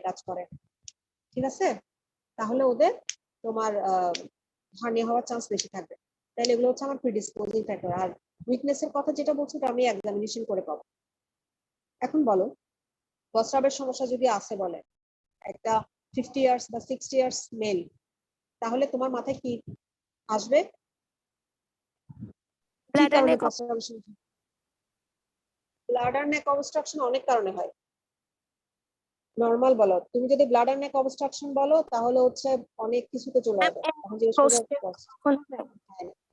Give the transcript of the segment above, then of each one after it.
কাজ করে, ঠিক আছে? তাহলে ওদের তোমার হার্নিয়া হওয়ার চান্স বেশি থাকবে। তাহলে এগুলো হচ্ছে আমার প্রিডিসপোজিং ফ্যাক্টর। আর উইকনেসের কথা যেটা বলছো এটা আমি এক্সামিনেশন করে পাবো। এখন বলো, প্রস্রাবের সমস্যা যদি আসে বলে একটা 50 ইয়ার্স বা 60 ইয়ার্স মেল, তাহলে তোমার মাথায় কি আসবে? কি কারণে প্রস্রাবের সমস্যা? ব্লাডার নেক অবস্ট্রাকশন অনেক কারণে হয়। নরমাল বলো, তুমি যদি ব্লাডার নেক অবস্ট্রাকশন বলো তাহলে হচ্ছে অনেক কিছুতে চলে যাবে। এখন জিজ্ঞেস করবে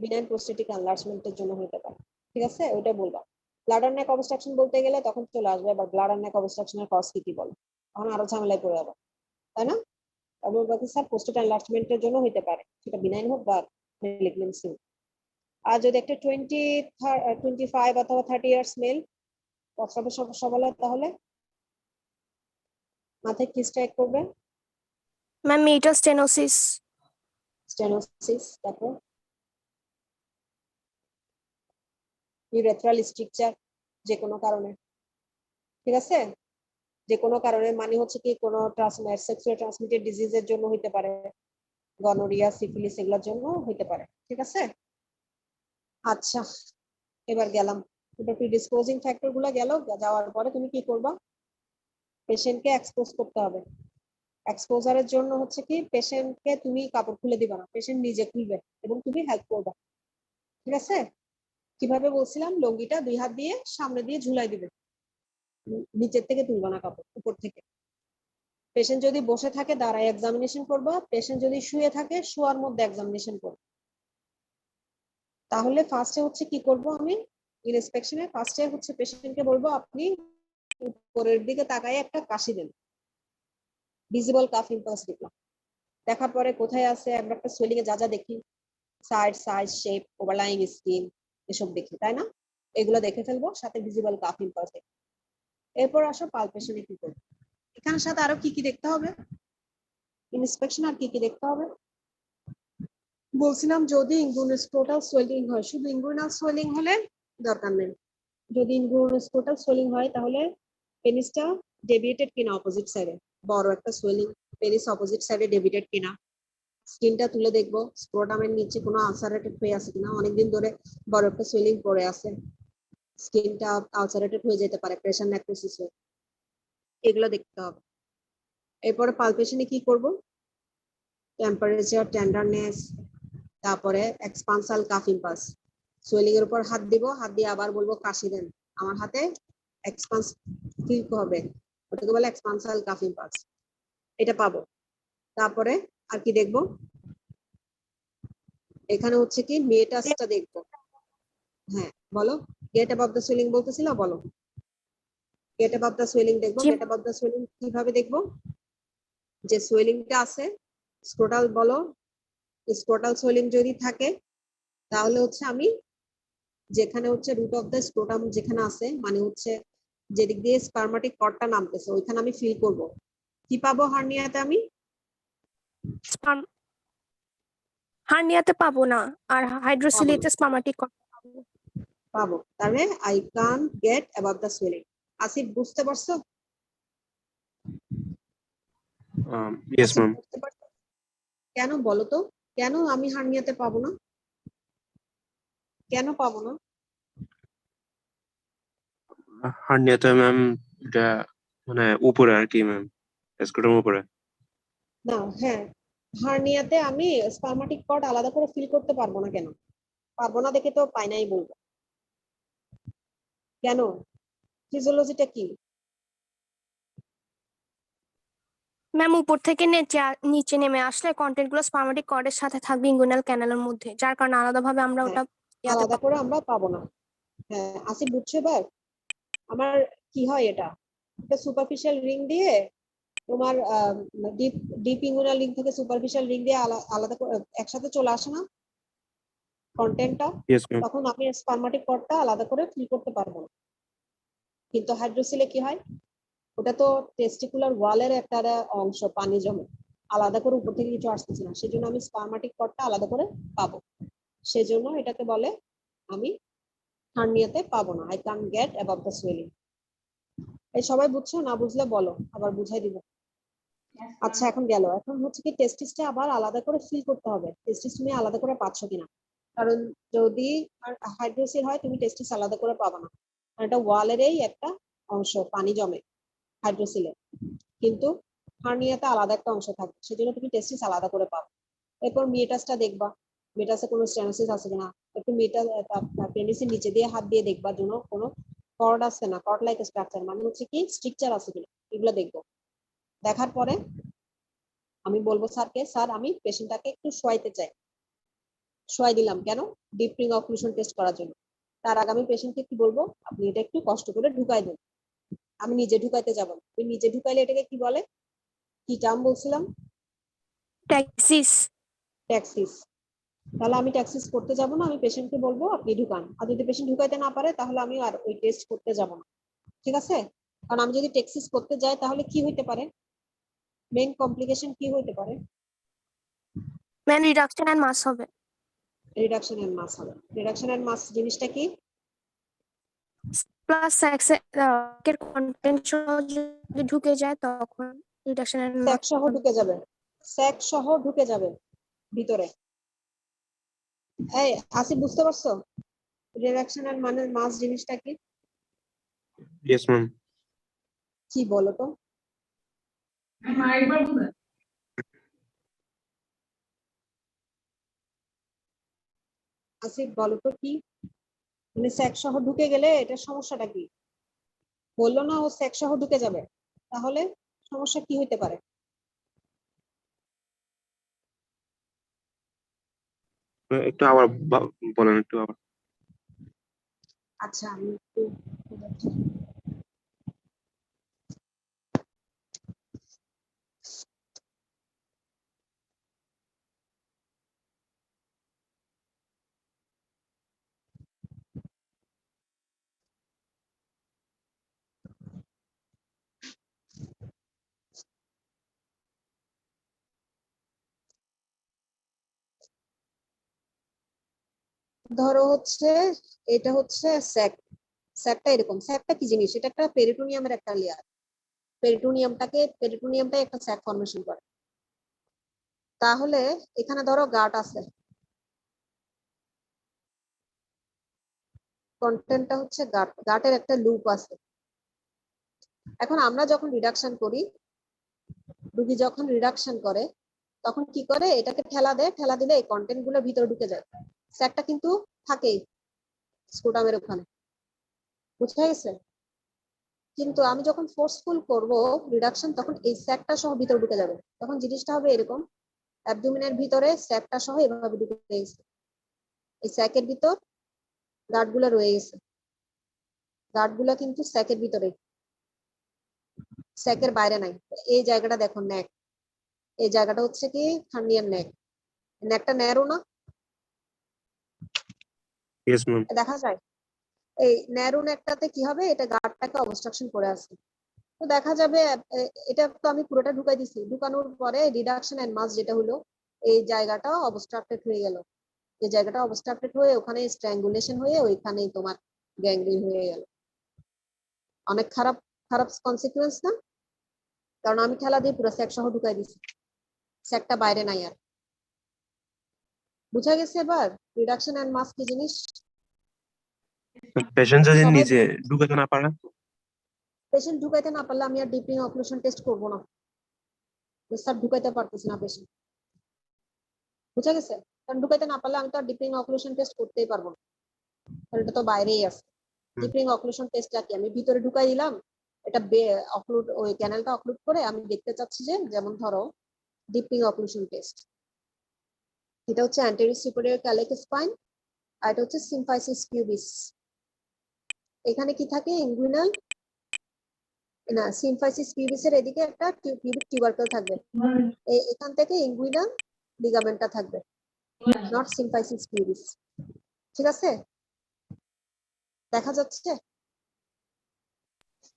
বিনাইন প্রোস্টেটিক এনলার্জমেন্টের জন্য হতে পারে, ঠিক আছে? ওইটা বলবা। ব্লাডার নেক অবস্ট্রাকশন বলতে গেলে তখন চলে আসবে আবার ব্লাডার নেক অবস্ট্রাকশনের কজ কি বলো, তখন আরো ঝামেলায় পড়ে যাবে, তাই না? তারপর বলতে স্যার প্রোস্টেট এনলার্জমেন্টের জন্য হতে পারে, সেটা বিনাইন হোক বা মেলিগন্যান্সি। আর যদি একটা 25 অথবা 30 ইয়ার্স মেল প্রস্রাবের সমস্যা বলে তাহলে মাথায় কি স্ট্রাইক করবে? Ma'am meatal stenosis. স্টেনোসিস, তারপর ইউরেথ্রাল স্ট্রিকচার, যে কোনো কারণে, ঠিক আছে? যে কোনো কারণে মানে হচ্ছে কি কোনো সেক্সুয়াল ট্রান্সমিটেড ডিজিজের জন্য হতে পারে, গনোরিয়া, সিফিলিস এগুলোর জন্য হতে পারে, ঠিক আছে? আচ্ছা, এবার গেলাম, এটা প্রিডিসপোজিং ফ্যাক্টর গুলো গেল। যাওয়ার পরে তুমি কি করবা? পেশেন্টকে এক্সপোজ করতে হবে। এক্সপোজারের জন্য হচ্ছে কি পেশেন্টকে তুমি কাপড় খুলে দিবা না, পেশেন্ট নিজে খুলবে এবং তুমি হেল্প করবা, ঠিক আছে? কিভাবে বলছিলাম, লুঙ্গিটা 2 হাত দিয়ে সামনে দিয়ে ঝুলাই দিবে, নিচের থেকে তুলবা না কাপড়, উপর থেকে। পেশেন্ট যদি বসে থাকে দাঁড়ায় এক্সামিনেশন করবা, পেশেন্ট যদি শুয়ে থাকে শোয়ার মধ্যে এক্সামিনেশন করবা। তাহলে ফার্স্টে হচ্ছে কি করব আমি ইনস্পেকশনে? ফার্স্টে হচ্ছে পেশেন্টকে বলবো আপনি উপরের দিকে তাকায় একটা কাশি দেন, ভিজিবল কাফ ইম্পালস দেখলাম। দেখার পরে কোথায় আছে আমরা একটা সোয়েলিং এ যা যা দেখি, সাইজ, শেপ, ওভারলাইং স্কিন, এসব দেখি, তাই না? এগুলো দেখে ফেলবো, সাথে ভিজিবল কাফ ইম্পালস দেখি। এরপর আসো পালপেশনে কি করবো। এখানের সাথে আরো কি কি দেখতে হবে ইনস্পেকশন? আর কি কি দেখতে হবে বলছিলাম? যদি ইনগুইনোস্ক্রোটাল সোয়েলিং হয়, শুধু ইনগুইনাল সোয়েলিং হলে দরকার নেই। যদি ইনগুইনোস্ক্রোটাল সোয়েলিং হয় তাহলে পেনিসটা ডেভিয়েটেড কিনা অপোজিট সাইডে, বড় একটা সোয়েলিং, পেনিস অপোজিট সাইডে ডেভিয়েটেড কিনা, স্কিনটা তুলে দেখবো স্ক্রোটামের নিচে কোনো আলসারেটেড হয়ে আছে কিনা, অনেকদিন ধরে বড় একটা সোয়েলিং পড়ে আছে, স্কিনটা আলসারেটেড হয়ে যেতে পারে প্রেসার নেক্রোসিস হয়ে, এগুলো দেখতে হবে। এরপরে পালপেশনে কি করব? টেম্পারেচার, টেন্ডারনেস, তারপরে এক্সপানসাল কাফ ইম্পালস। সোয়েলিং এর উপর হাত দিব, হাত দিয়ে আবার বলবো কাশি দেন, আমার হাতে এক্সপান্স ফিল হবে, ওটাকে বলে এক্সপানসাল কাফ ইম্পালস, এটা পাবো। তারপরে আর কি দেখবো? এখানে হচ্ছে কি মেটাসটা দেখবো। হ্যাঁ বলো, গেট অ্যাবভ দ্য সোয়েলিং বলতেছিল, বলো। গেট অ্যাবভ দ্য সোয়েলিং দেখবো। গেট অ্যাবভ দ্য সোয়েলিং কিভাবে দেখবো? যে সোয়েলিংটা আছে স্ক্রোটাল, বলো স্ক্রোটাল সোয়েলিং যদি থাকে তাহলে হচ্ছে আমি যেখানে হচ্ছে রুট অফ দ্য স্ক্রোটাম যেখানে আছে, মানে হচ্ছে যেদিক দিয়ে স্পারমাটিক কর্ডটা নামতেছে ওইখানে আমি ফিল করব। কি পাবো হার্নিয়াতে? আমি হার্নিয়াতে পাবো না, আর হাইড্রোসিলিতে স্পারমাটিক কর্ড পাবো। তাহলে আই কান gate above the swelling. Asif বুঝতে পারছো? Yes ma'am. কেন বলো তো, কেন আমি হার্নিয়াতে পাবো না? কেন পাবো না? হার্নিয়াতে ম্যাম এটা মানে উপরে আর কি ম্যাম, স্ক্রোটাম উপরে। না, হ্যাঁ, হার্নিয়াতে আমি স্পারমাটিক কর্ড আলাদা করে ফিল করতে পারবো না। কেন পারবো না দেখে তো পাই নাই বলবো। কেন? ফিজিওলজিটা কি? ম্যাম উপর থেকে নিচে নেমে আসলে কন্টেন্ট গুলো স্পারমাটিক কর্ডের সাথে থাকবে ইনগুইনাল ক্যানালের মধ্যে, যার কারণে আলাদাভাবে আমরা ওটা আলাদা করে আমরা পাবো না। হ্যাঁ আসিফ বুঝছো এবার? আমার কি হয়, এটা একটা সুপারফিশিয়াল রিং দিয়ে তোমার ডিপ ডিপ ইনগুইনাল রিং থেকে সুপারফিশিয়াল রিং দিয়ে আলাদা একসাথে চলে আসে না কন্টেন্টটা, ইয়েস ম্যাম। তখন আমি স্পারমাটিক কর্ডটা আলাদা করে ফিল করতে পারবো না। কিন্তু হাইড্রোসিলে কি হয়, ওটা তো টেস্টিকুলার ওয়ালের একটা অংশ, পানি জমে, আলাদা করে উপর থেকে কিছু আসতেছে না, সেজন্য আমি স্পারমাটিক কর্ডটা আলাদা করে পাবো। সেজন্য এটাকে বলে আমি হার্নিয়াতে পাবো না, I can get above the swelling. এই সবাই বুঝছো? না বুঝলে বলো, আবার বুঝাই দিব। আচ্ছা এখন গেল, এখন হচ্ছে কি টেস্টিসটা আবার আলাদা করে ফিল করতে হবে। টেস্টিস তুমি আলাদা করে পাচ্ছ কিনা, কারণ যদি হাইড্রোসিল হয় তুমি টেস্টিস আলাদা করে পাবা না, কারণ এটা ওয়ালেরই একটা অংশ, পানি জমে হাইড্রোসিলে, কিন্তু হার্নিয়াতে আলাদা একটা অংশ থাকবে, সেজন্য তুমি টেস্টিস আলাদা করে পাবে। এরপর মিটাসটা দেখবা, মিটাসে কোনো স্টেনোসিস আছে কিনা, একটু মিটাস পেনিসের নিচে দিয়ে হাত দিয়ে দেখবার জন্য কোনো কর্ড আছে না, কর্ড লাইক স্ট্রাকচার মানে হচ্ছে কি স্ট্রাকচার আছে কিনা, এগুলো দেখবো। দেখার পরে আমি বলবো স্যারকে, স্যার আমি পেশেন্টটাকে একটু শোয়াইতে চাই, শোয়াই দিলাম কেন, ডিপ রিং অক্লুশন টেস্ট করার জন্য। তার আগে আমি পেশেন্টকে কি বলবো, আপনি এটা একটু কষ্ট করে ঢুকাই দেন, আমি নিজে ঢুকাইতে যাব না। তুমি নিজে ঢুকাইলে এটাকে কি বলে, কি টার্ম বলছিলাম, ট্যাক্সিস। ট্যাক্সিস। তাহলে আমি ট্যাক্সিস করতে যাব না, আমি পেশেন্টকে বলবো আপনি ঢুকান, আর যদি পেশেন্ট ঢুকাইতে না পারে তাহলে আমি আর ওই টেস্ট করতে যাব না, ঠিক আছে? কারণ আমি যদি ট্যাক্সিস করতে যাই তাহলে কি হইতে পারে, মেইন কমপ্লিকেশন কি হইতে পারে, ম্যান রিডাকশন এন্ড মাস হবে। রিডাকশন এন্ড মাস হবে। রিডাকশন এন্ড মাস জিনিসটা কি, প্লাস এর কন্টেন্ট যদি ঢুকে যায় তখন রিডাকশন এন্ড স্যাক মাস সহ ঢুকে যাবে, স্যাক সহ ঢুকে যাবে ভিতরে। এই আসিফ বুঝতে পারছো রিডাকশন এন্ড মানে মাস জিনিসটা কি? Yes ma'am. কি বলো তো, আসিফ বলো তো কি, মানে স্যাক সহ ঢুকে গেলে এটার সমস্যাটা কি? বললো না ও স্যাক সহ ঢুকে যাবে, তাহলে সমস্যা কি হইতে পারে? একটু আবার বলেন একটু আবার। আচ্ছা আমি একটু ধরো হচ্ছে, এটা হচ্ছে স্যাক, স্যাকটা এরকম, স্যাকটা কি জিনিস, এটা একটা পেরিটোনিয়ামের একটা লেয়ার, পেরিটোনিয়ামটা একটা স্যাক ফর্মেশন করে। তাহলে এখানে ধরো গাট আছে, কন্টেন্টটা হচ্ছে গাট, গাটের একটা লুপ আছে। এখন আমরা যখন রিডাকশন করি, রুগী যখন রিডাকশন করে তখন কি করে, এটাকে ঠেলা দেয়, ঠেলা দিলে এই কন্টেন্ট গুলো ভিতরে ঢুকে যায়, স্যাকটা কিন্তু থাকেই স্ক্রোটামের ওখানে, বুঝতে গেছে? কিন্তু আমি যখন ফোর্সফুল করব রিডাকশন, তখন এই স্যাকটা সহ ভিতরে ঢুকে যাবে, তখন জিনিসটা হবে এরকম, অ্যাবডোমেনের ভিতরে স্যাকটা সহ এভাবে ঢুকে গেছে, এই স্যাকের ভিতর গার্ড গুলা রয়ে গেছে, গার্ড গুলা কিন্তু স্যাকের ভিতরে, স্যাকের বাইরে নাই। এই জায়গাটা দেখো নেক, এই জায়গাটা হচ্ছে কি হার্নিয়ার নেক, নেকটা ন্যারো না, ইয়েস ম্যাম। দেখা যায় এই ন্যারো নেকটাতে কি হবে, এটা গার্ডটাকে অবস্ট্রাকশন করে আছে। তো দেখা যাবে এটা তো আমি পুরোটা ঢুকাই দিছি, ঢুকানোর পরে রিডাকশন এন্ড মাস যেটা হলো, এই জায়গাটা অবস্ট্রাক্টেড হয়ে গেল, এই জায়গাটা অবস্ট্রাক্টেড হয়ে ওখানে স্ট্র্যাঙ্গুলেশন হয়ে ওইখানেই তোমার গ্যাংগ্রিন হয়ে গেল। অনেক খারাপ খারাপ কনসিকুয়েন্স না, কারণ আমি ঠেলা দিয়ে পুরো স্যাক সহ ঢুকাই দিছি, স্যাকটা বাইরে নাই আর। বুঝা গেছে এবার রিডাকশন এন্ড মাস কি জিনিস? পেশেন্ট যদি সবাই নিজে ঢুকাতে না পারে? পেশেন্ট ঢুকাইতে না পারলে আমি আর ডিপ রিং অক্লুশন টেস্ট করবো না, স্যার ঢুকাইতে পারতেছি না পেশেন্ট, বুঝা গেছে? কারণ ঢুকাইতে না পারলে আমি তো আর ডিপ রিং অক্লুশন টেস্ট করতেই পারবো না, কারণ এটা তো বাইরেই আছে। ডিপ রিং অক্লুশন টেস্টটা কি, আমি ভিতরে ঢুকাই দিলাম, এটা অক্লুড, ওই ক্যানেলটা অক্লুড করে আমি দেখতে চাচ্ছি যে, যেমন ধরো ডিপ রিং অক্লুশন টেস্ট, এটা হচ্ছে অ্যান্টেরিয়র সুপিরিয়র ক্যালিক স্পাইন, আর এটা হচ্ছে সিম্ফাইসিস পিউবিস। এখানে কি থাকে, ইনগুইনাল, না সিম্ফাইসিস পিউবিসের এদিকে একটা পিউবিক টিউবারকেল থাকবে, এখান থেকে ইনগুইনাল লিগামেন্টটা থাকবে, নট সিম্ফাইসিস পিউবিস, ঠিক আছে? দেখা যাচ্ছে?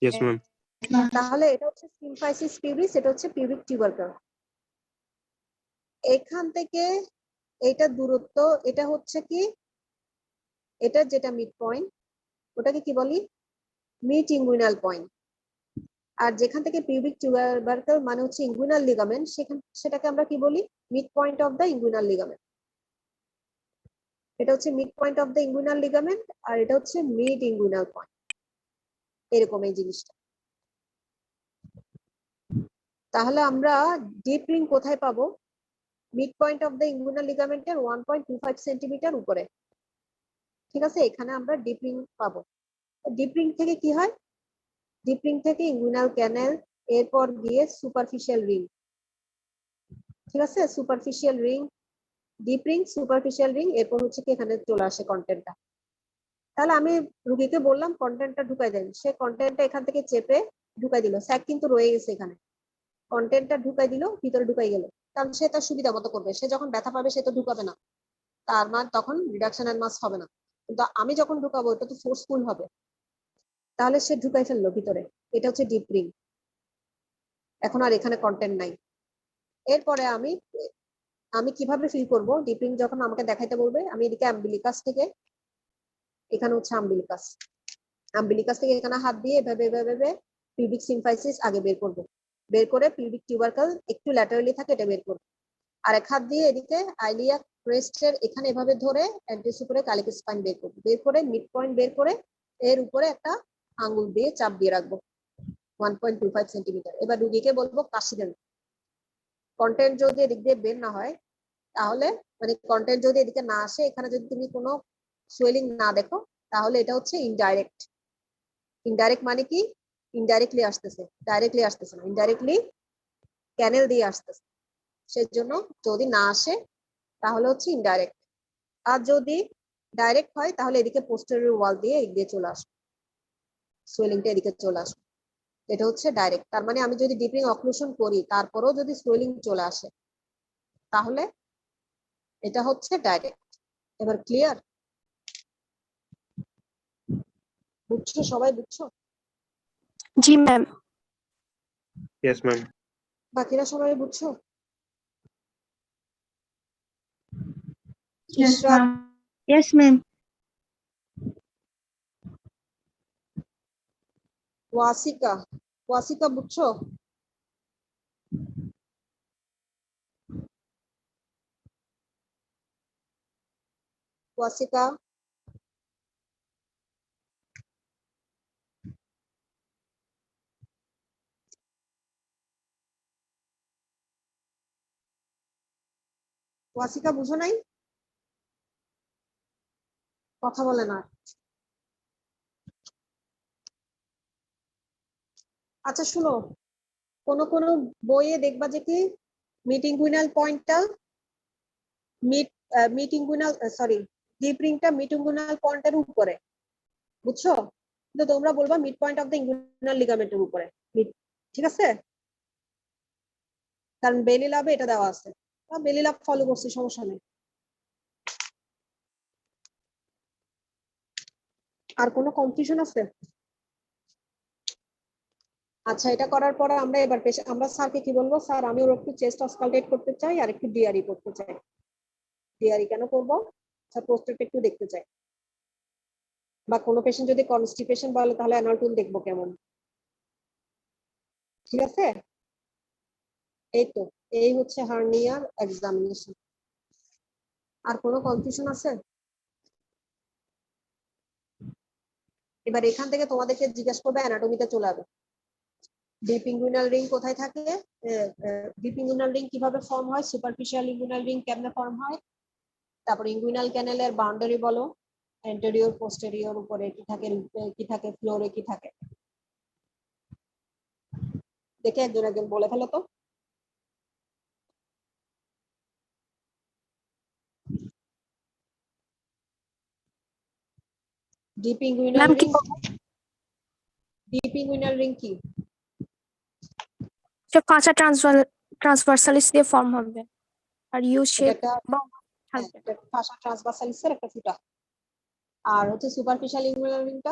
Yes ma'am. তাহলে এটা হচ্ছে সিম্ফাইসিস পিউবিস, এটা হচ্ছে পিউবিক টিউবারকেল। এখান থেকে এটা দূরত্ব, এটা হচ্ছে কি, এটা যেটা মিড পয়েন্ট, ওটাকে কি বলি, মিড ইনগুইনাল পয়েন্ট। আর যেখান থেকে পিউবিক টিউবারকেল মানে হচ্ছে ইঙ্গুইনাল লিগামেন্ট, সেটাকে আমরা কি বলি? Mid point of the inguinal ligament. এটা হচ্ছে mid point of the inguinal ligament, আর এটা হচ্ছে মিড ইঙ্গুইনাল পয়েন্ট, এরকম এই জিনিসটা। তাহলে আমরা ডিপ রিং কোথায় পাবো? Mid point of the inguinal লিগামেন্টের 1.25 সেন্টিমিটার উপরে, ঠিক আছে? এখানে আমরা ডিপ রিং পাবো। ডিপ রিং থেকে কি হয়? ডিপ রিং থেকে ইঙ্গুইনাল ক্যানেল, এরপর গিয়ে সুপারফিশিয়াল রিং, ঠিক আছে? Superficial ring, deep ring, superficial ring, এরপর হচ্ছে কি এখানে চলে আসে কন্টেন্টটা। তাহলে আমি রুগীকে বললাম কন্টেন্টটা ঢুকাই দেন, সে কন্টেন্টটা এখান থেকে চেপে ঢুকাই দিল, স্যাক কিন্তু রয়ে গেছে এখানে, কন্টেন্টটা ঢুকাই দিল, ভিতরে ঢুকাই গেল, কারণ সে তার সুবিধা মতো করবে। সে যখন ব্যথা পাবে সে তো ঢুকাবে না, তার মান তখন রিডাকশন এন্ড মাস হবে না। কিন্তু আমি যখন ঢুকাবো এটা তো ফোর্সফুল হবে, তাহলে সে ঢুকাই ফেললো ভিতরে। এটা হচ্ছে ডিপ রিং। এখন আর এখানে কন্টেন্ট নাই। এরপরে আমি কিভাবে ফিল করব? ডিপ রিং যখন আমাকে দেখাইতে বলবে, আমি এদিকে অ্যাম্বিলিকাস থেকে, এখানে হচ্ছে আম্বিলিকাস, আম্বিলিকাস থেকে এখানে হাত দিয়ে এভাবে এভাবে পিউবিক সিম্ফাইসিস আগে বের করব, বের করে পিউবিক টিউবারকেল একটু ল্যাটারালি থাকে এটা বের করব। আর এক হাত দিয়ে এদিকে আইলিয়া ক্রেস্টের এখানে এভাবে ধরে অ্যান্টিসুপারে কালিক স্পাইন বের করব, বের করে মিড পয়েন্ট বের করে এর উপরে একটা আঙ্গুল দিয়ে চাপ দিয়ে রাখবো 1.25 সেন্টিমিটার। এবার রুগীকে বলবো কাশি দেন। কন্টেন্ট যদি এদিক দিয়ে বের না হয়, তাহলে মানে কন্টেন্ট যদি এদিকে না আসে, এখানে যদি তুমি কোনো সোয়েলিং না দেখো, তাহলে এটা হচ্ছে ইনডাইরেক্ট। ইনডাইরেক্ট মানে কি? ইনডাইরেক্টলি আসতেছে, ডাইরেক্টলি আসতেছে না, ইনডাইরেক্টলি ক্যানেল দিয়ে আসতেছে। সেজন্য যদি না আসে তাহলে হচ্ছে ইনডাইরেক্ট, আর যদি ডাইরেক্ট হয় তাহলে এদিকে পোস্টেরিয়র ওয়াল দিয়ে এগিয়ে চলে আসবে, সোয়েলিংটা এদিকে চলে আসবে। এটা হচ্ছে ডাইরেক্ট। তার মানে আমি যদি ডিপ রিং অক্লুশন করি তারপরেও যদি সোয়েলিং চলে আসে, তাহলে এটা হচ্ছে ডাইরেক্ট। এবার ক্লিয়ার? বুঝছো? সবাই বুঝছো? জি ম্যাম। Yes, ma'am. বাকিরা সবাই বুঝছো? Yes, Ishrat, ma'am. Yes, ma'am. ওয়াসিকা, ওয়াসিকা বুঝছো? ওয়াসিকা, ওয়াসিকা বুঝো নাই? কথা বলে না। আচ্ছা শুনো, কোন কোন বইয়ে দেখবা যে কি মিটিংগুইনাল পয়েন্টটা মিটিংগুইনাল সরি ডিপ রিংটা মিটিংগুইনাল পয়েন্টের উপরে, বুঝছো? কিন্তু তোমরা বলবা mid point of the inguinal লিগামেন্টের উপরে, ঠিক আছে? কারণ বেলি লাভে এটা দেওয়া আছে, বেলি লাভ ফলো করছি, সমস্যা নেই। আর কোনো কনফিউশন আছে? আচ্ছা, এটা করার পর আমরা এবার আমরা স্যারকে কি বলবো? স্যার আমি ওর একটু চেস্ট অস্কালটেট করতে চাই আর একটু ডিআরই করতে চাই। ডিআরই কেন করবো? স্যার প্রস্টেট একটু দেখতে চাই। বা কোনো পেশেন্ট যদি কনস্টিপেশন বলে তাহলে অ্যানাল টুল দেখবো কেমন, ঠিক আছে? এই তো, এই হচ্ছে হার্নিয়ার এক্সামিনেশন। আর কোনো কনফিউশন আছে? এবার এখান থেকে তোমাদেরকে জিজ্ঞেস করবে, অ্যানাটমিতে চলে যাবে। ডিপ ইঙ্গুইনাল রিং কোথায় থাকে, ডিপ ইঙ্গুইনাল রিং কিভাবে ফর্ম হয়, সুপারফিশিয়াল ইঙ্গুইনাল রিং কেমনে ফর্ম হয়, তারপর ইঙ্গুইনাল ক্যানেলের বাউন্ডারি বলো, এন্টেরিয়র পোস্টেরিয়র উপরে কি থাকে ফ্লোরে কি থাকে, দেখে একজন একজন বলে ফেলো তো। ডিপ ইঙ্গুইনাল ম্যাম কি রিং, ডিপ ইঙ্গুইনাল রিং কি? কাঁচা ট্রান্সভার্সালিস দিয়ে ফর্ম হবে আর ইউ শেপ এটা থাকবে। ফাসা ট্রান্সভার্সালিসের একটা ফুটা। আর হচ্ছে সুপারফিশিয়াল ইঙ্গুইনাল রিংটা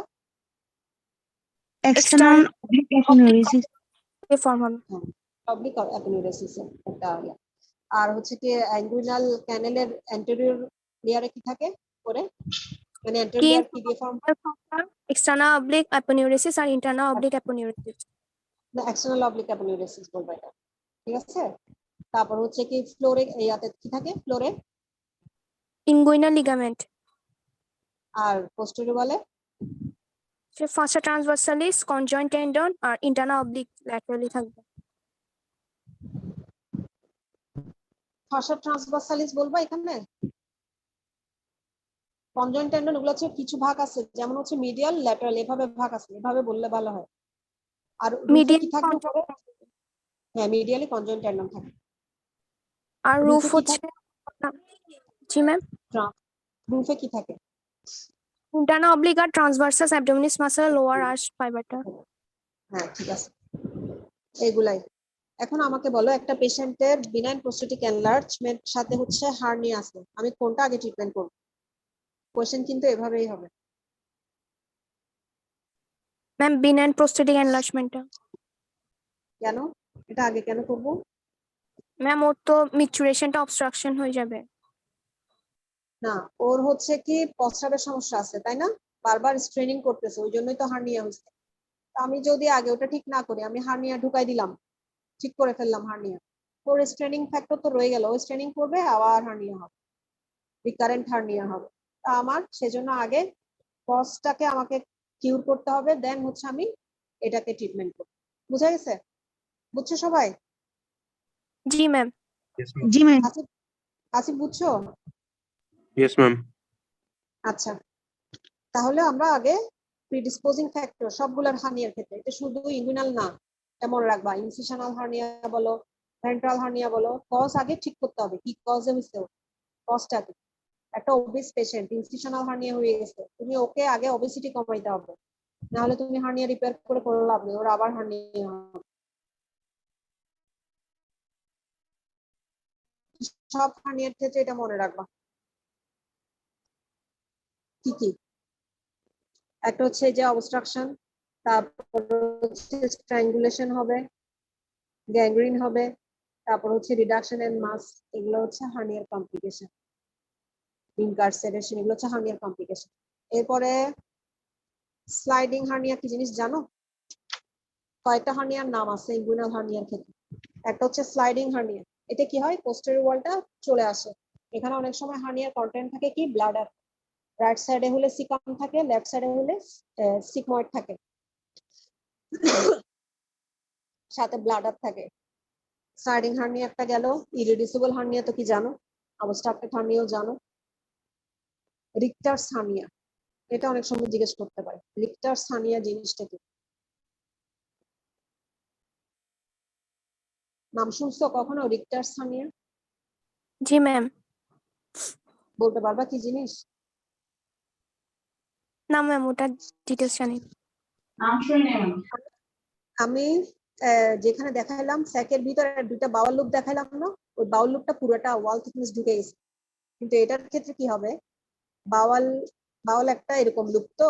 External oblique aponeurosis. দিয়ে ফর্ম হবে। অবলিক অ্যাপেনিউরেসিসের একটা ইয়া। আর হচ্ছে কি ইঙ্গুইনাল ক্যানেলের অ্যান্টেরিয়র লেয়ারে কি থাকে পরে, মানে অ্যান্টেরিয়র লেয়ার কি দিয়ে ফর্ম? এক্সটার্নাল অবলিক অ্যাপোনিউরেসিস আর ইন্টারনাল অবলিক অ্যাপোনিউরেসিস। না এক্সটার্নাল অবলিক অ্যাপোনিউরেসিস বলবো এটা, ঠিক আছে। তারপর হচ্ছে কি ফ্লোরে ইয়াতে কি থাকে ফ্লোরে, ইনগুইনাল লিগামেন্ট। আর পোস্টেরিয়র বলে সে ফার্স্ট ট্রান্সভার্সালিস, কনজয়েন্ট টেন্ডন আর ইন্টারনাল অবলিক ল্যাটারালি থাকবে। ফার্স্ট ট্রান্সভার্সালিস বলবো এখানে। কনজয়েন্ট টেন্ডন ওগুলো হচ্ছে কিছু ভাগ আছে, যেমন হচ্ছে মিডিয়াল ল্যাটারাল, এভাবে ভাগ আছে, এভাবে বললে ভালো হয়। আর রুফে কি থাকবে উপরে? হ্যাঁ মিডিয়ালি কনজয়েন্ট টেন্ডন থাকে। আর রুফ রুফে কি হচ্ছে, জি ম্যাম, রুফে কি থাকে? ইন্টারনাল অবলিক আর ট্রান্সভার্সাস অ্যাবডোমিনাস মাসল, লোয়ার আর্চ ফাইবারটা। হ্যাঁ ঠিক আছে, এগুলাই। এখন আমাকে বলো একটা পেশেন্টের বিনাইন প্রোস্টেটিক এনলার্জমেন্ট সাথে হচ্ছে হার্নিয়া আছে, আমি কোনটা আগে ট্রিটমেন্ট করব? কোশ্চেন কিন্তু এভাবেই হবে। ম্যাম বিনাইন প্রোস্টেটিক এনলার্জমেন্টটা। কেন এটা আগে কেন করব? ম্যাম ওর তো মিচুরেশনটা অবস্ট্রাকশন হয়ে যাবে। না ওর হচ্ছে কি প্রস্রাবের সমস্যা আছে তাই না, বারবার স্ট্রেনিং করতেছে, ওই জন্যই তো হার্নিয়া হয়েছে। আমি যদি আগে ওটা ঠিক না করি, আমি হার্নিয়া ঢুকাই দিলাম, ঠিক করে ফেললাম হার্নিয়া, ওর স্ট্রেনিং ফ্যাক্টর তো রয়ে গেল, ও স্ট্রেনিং করবে আবার হার্নিয়া হবে, রিকারেন্ট হার্নিয়া হবে। তা আমার সেজন্য আগে কজটাকে আমাকে কিউর করতে হবে, দেন হচ্ছে আমি এটাকে ট্রিটমেন্ট করব। বুঝা গেছে? বুঝছো সবাই? জি ম্যাম। Yes, ma'am. জি ম্যাম। আসিফ, আসিফ বুঝছো? Yes, ma'am. আচ্ছা, তাহলে আমরা আগে প্রিডিসপোজিং ফ্যাক্টর সবগুলোর হার্নিয়ার ক্ষেত্রে, এটা শুধু ইনগুইনাল না, এটা মনে রাখবা, ইনসিশনাল হার্নিয়া বলো, ভেন্ট্রাল হার্নিয়া বলো, কজ আগে ঠিক করতে হবে, কি কজে হয়েছে, কজটা কি। একটা ওবেস পেশেন্ট ইনসিশনাল হার্নিয়া হয়ে গেছে, তুমি ওকে আগে ওবেসিটি কমাইতে হবে, না হলে তুমি হার্নিয়া রিপেয়ার করে কোনো লাভ নেই, ওর আবার হার্নিয়া হবে। সব হার্নিয়ার ক্ষেত্রে এটা মনে রাখবা। কি কি? একটা হচ্ছে যে অবস্ট্রাকশন, তারপর হচ্ছে স্ট্র্যাঙ্গুলেশন হবে, গ্যাংগ্রিন হবে, তারপর হচ্ছে রিডাকশন এন্ড মাস, এগুলো হচ্ছে হার্নিয়ার কমপ্লিকেশন, ইনকারসেরেশন, এগুলো হচ্ছে হার্নিয়ার কমপ্লিকেশন। এরপরে স্লাইডিং হার্নিয়া কি জিনিস জানো? কয়টা হার্নিয়ার নাম আছে ইনগুইনাল হার্নিয়ার ক্ষেত্রে? একটা হচ্ছে স্লাইডিং হার্নিয়া, এটা কি হয় পোস্টেরিয়র ওয়ালটা চলে আসে, এখানে অনেক সময় হার্নিয়ার কন্টেন্ট থাকে কি ব্লাডার, রাইট সাইডে হলে সিকাম থাকে, লেফট সাইডে হলে সিগময়েড থাকে, সাথে ব্লাডার থাকে। স্লাইডিং হার্নিয়া একটা গেল। ইরিডিউসিবল হার্নিয়া তো কি জানো, অবস্ট্রাকটেড হার্নিয়াও জানো। রিক্টার্স হার্নিয়া, এটা অনেক সময় জিজ্ঞেস করতে পারে, রিক্টার্স হার্নিয়া জিনিসটা কি? নাম শুনছো কখনো রিক্টার্স হার্নিয়া? জি ম্যাম। বলতে পারবা কি জিনিস? না ম্যাম ওটা ডিটেলস জানি না। আমি যেখানে দেখাইলাম স্যাকের ভিতরে দুইটা বাউল লুপ দেখাইলাম না, ওই বাউল লুপটা পুরোটা ওয়াল থিকনেস ঢুকে গেছে, কিন্তু এটার ক্ষেত্রে কি হবে, বাওয়াল বাওয়াল একটা এরকম লুপ, তো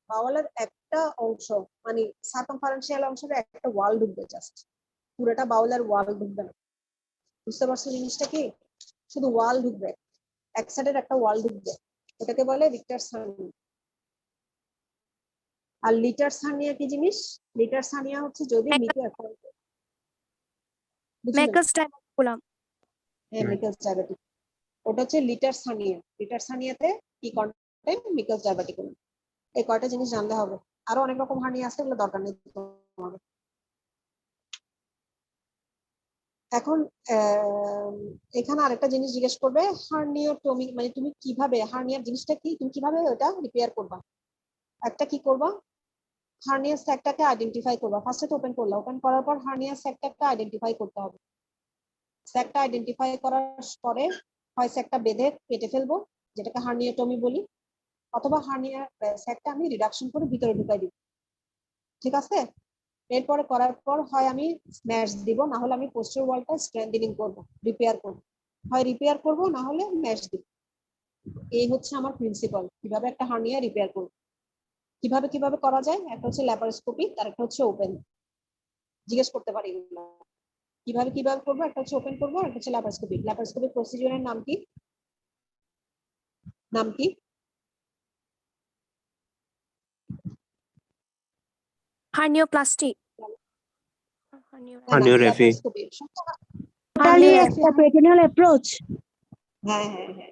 বাওয়ালের একটা অংশ মানে সার্কামফারেন্সিয়াল অংশের একটা ওয়াল ঢুকবে, জাস্ট পুরোটা বাউলের ওয়াল ঢুকবে না। বুঝতে পারছো জিনিসটা কি? শুধু ওয়াল ঢুকবে, এক সাইডের একটা ওয়াল ঢুকবে, এটাকে বলে রিক্টার্স হার্নিয়া। আর লিটার্স হার্নিয়া কি জিনিস? লিটার্স হার্নিয়া হচ্ছে যদি মিটার, ম্যাকাস ডায়াবেটিকুলাম। হ্যাঁ মিকাস ডায়াবেটিক, ওটা হচ্ছে লিটার্স হার্নিয়া। লিটার্স হার্নিয়াতে কি কন্টেন্ট, মিকাস ডায়াবেটিকুলাম। এই কয়টা জিনিস জানলে হবে, আরো অনেক রকম হার্নিয়া আছে, এগুলো দরকার নেই তোমার। এখন এখানে আরেকটা জিনিস জিজ্ঞেস করবে, হার্নিওটমি মানে তুমি কিভাবে, হার্নিয়ার জিনিসটা কি, তুমি কিভাবে ওটা রিপেয়ার করবা। একটা কি করবা, হার্নিয়ার স্যাকটাকে আইডেন্টিফাই করবা, ফার্স্টে তো ওপেন করলা, ওপেন করার পর হার্নিয়ার স্যাকটাকে আইডেন্টিফাই করতে হবে। স্যাকটা আইডেন্টিফাই করার পরে হয় স্যাকটা বেঁধে কেটে ফেলবো, যেটাকে হার্নিওটমি বলি, অথবা হার্নিয়ার স্যাকটা আমি রিডাকশন করে ভিতরে ঢুকাই দিব, ঠিক আছে। এরপরে করার পর হয় আমি স্ম্যাশ দিব, না হলে আমি পোস্টার ওয়ালটা স্ট্রেংথেনিং করব, রিপেয়ার করব, হয় রিপেয়ার করব না হলে ম্যাশ দিব। এই হচ্ছে আমার প্রিন্সিপাল, কিভাবে একটা হার্নিয়া রিপেয়ার করব। কিভাবে কিভাবে করা যায়, একটা হচ্ছে ল্যাপারোস্কোপি, আর একটা হচ্ছে ওপেন, জিজ্ঞেস করতে পারি এগুলো কিভাবে কিভাবে করবো, একটা হচ্ছে ওপেন করবো, আর একটা হচ্ছে ল্যাপারোস্কোপি। ল্যাপারোস্কোপি প্রসিডিউরের নাম কি, নাম কি? Hernioplasty. Hernia raphe. Laparoscopy Totally Hernia a raphe. peritoneal approach. হ্যাঁ হ্যাঁ হ্যাঁ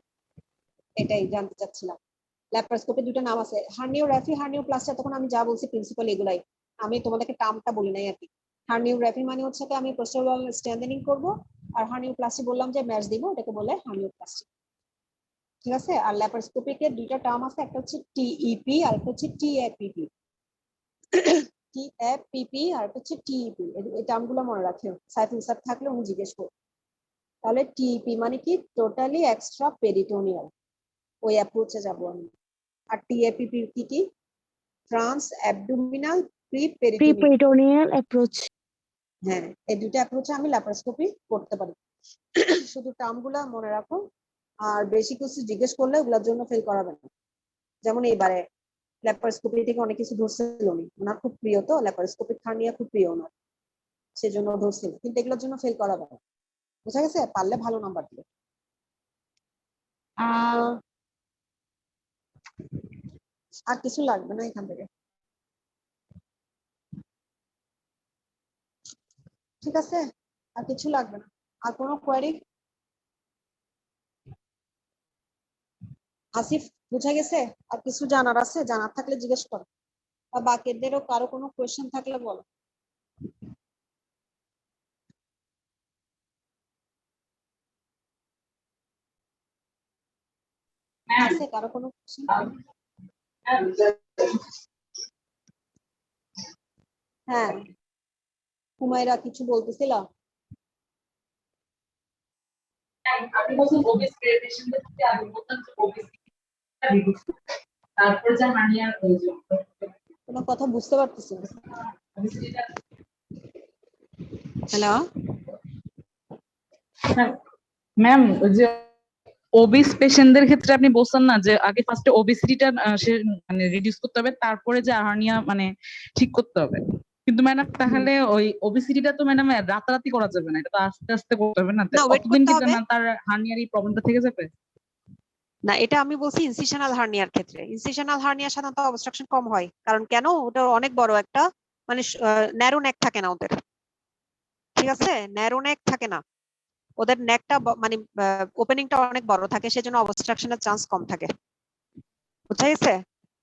এটাই জানতে চাচ্ছিলাম ল্যাপারোস্কোপি দুটো নাম আছে হার্নিওগ্রাফি হার্নিওপ্লাস্টি তখন আমি যা বলছি প্রিন্সিপাল এগুলাই আমি তোমাদেরকে টার্মটা বলি নাই আর কি হার্নিওগ্রাফি মানে হচ্ছে কি আমি প্রস্টারওয়াল স্ট্রেংথেনিং করব আর হার্নিওপ্লাস্টি বললাম যে ম্যাচ দিব এটাকে বলে হার্নিওপ্লাস্টি ঠিক আছে আর ল্যাপারোস্কোপিকে দুইটা টার্ম আছে একটা হচ্ছে টিইপি আর একটা হচ্ছে টিএপিপি টিএপিপি আর একটা হচ্ছে টিইপি এই টার্মগুলো মনে রাখিও সাইফুল স্যার থাকলে উনি জিজ্ঞেস করুন তাহলে টিইপি মানে কি টোটালি এক্সট্রা পেরিটোনিয়াল ওই অ্যাপ্রোচে যাব আমি আর টিএপিপি কি trans abdominal pre-peritoneal Pre-peritoneal approach. হ্যাঁ এই দুটো অ্যাপ্রোচে আমি ল্যাপারোস্কোপি করতে পারি শুধু টার্মগুলো মনে রাখো আর বেশি কিছু জিজ্ঞেস করলে ওগুলোর জন্য ফেল করাবে না যেমন এবারে ল্যাপারোস্কোপি থেকে অনেক কিছু ধরছিল উনি ওনার খুব প্রিয় তো ল্যাপারোস্কোপিক হার্নিয়া খুব প্রিয় ওনার সেজন্য ধরছিল কিন্তু এগুলোর জন্য ফেল করাবে না বুঝা গেছে পারলে ভালো নাম্বার দিবে আর কিছু লাগবে না এখান থেকে ঠিক আছে আর কিছু লাগবে না আর কোনো কোয়েরি আসিফ বুঝা গেছে আর কিছু জানার আছে জানার থাকলে জিজ্ঞেস করো আর বাকিদেরও কারো কোনো কোয়েশ্চেন থাকলে বলো আছে কারো কোনো কোয়েশ্চেন হ্যাঁ হুমায়রা কিছু বলতেছিল আমি বলছি ওবিস পেশেন্টদের থেকে আমি বলতাম যে ওবিস তারপর যে হার্নিয়ার প্রয়োজন কোনো কথা বুঝতে পারতেছি না হ্যালো ম্যাম ওই যে ওবিস পেশেন্টদের ক্ষেত্রে আপনি বলছেন না যে আগে ফার্স্টে ওবেসিটিটা মানে রিডিউস করতে হবে তারপরে যে হার্নিয়া মানে ঠিক করতে হবে কিন্তু ম্যাডাম তাহলে ওই ওবেসিটিটা তো ম্যাডাম রাতারাতি করা যাবে না এটা তো আস্তে আস্তে করতে হবে না wait কতদিন কি করতে হবে। না তার হার্নিয়ার এই প্রবলেমটা থেকে যাবে না এটা আমি বলছি ইনসিশনাল হার্নিয়ার ক্ষেত্রে ইনসিশনাল হার্নিয়া সাধারণত অবস্ট্রাকশন কম হয় কারণ কেন ওটা অনেক বড় একটা মানে ন্যারো নেক থাকে না ওদের ঠিক আছে ন্যারো নেক থাকে না ওদের নেকটা মানে ওপেনিংটা অনেক বড় থাকে সেজন্য অবস্ট্রাকশনের চান্স কম থাকে বুঝা গেছে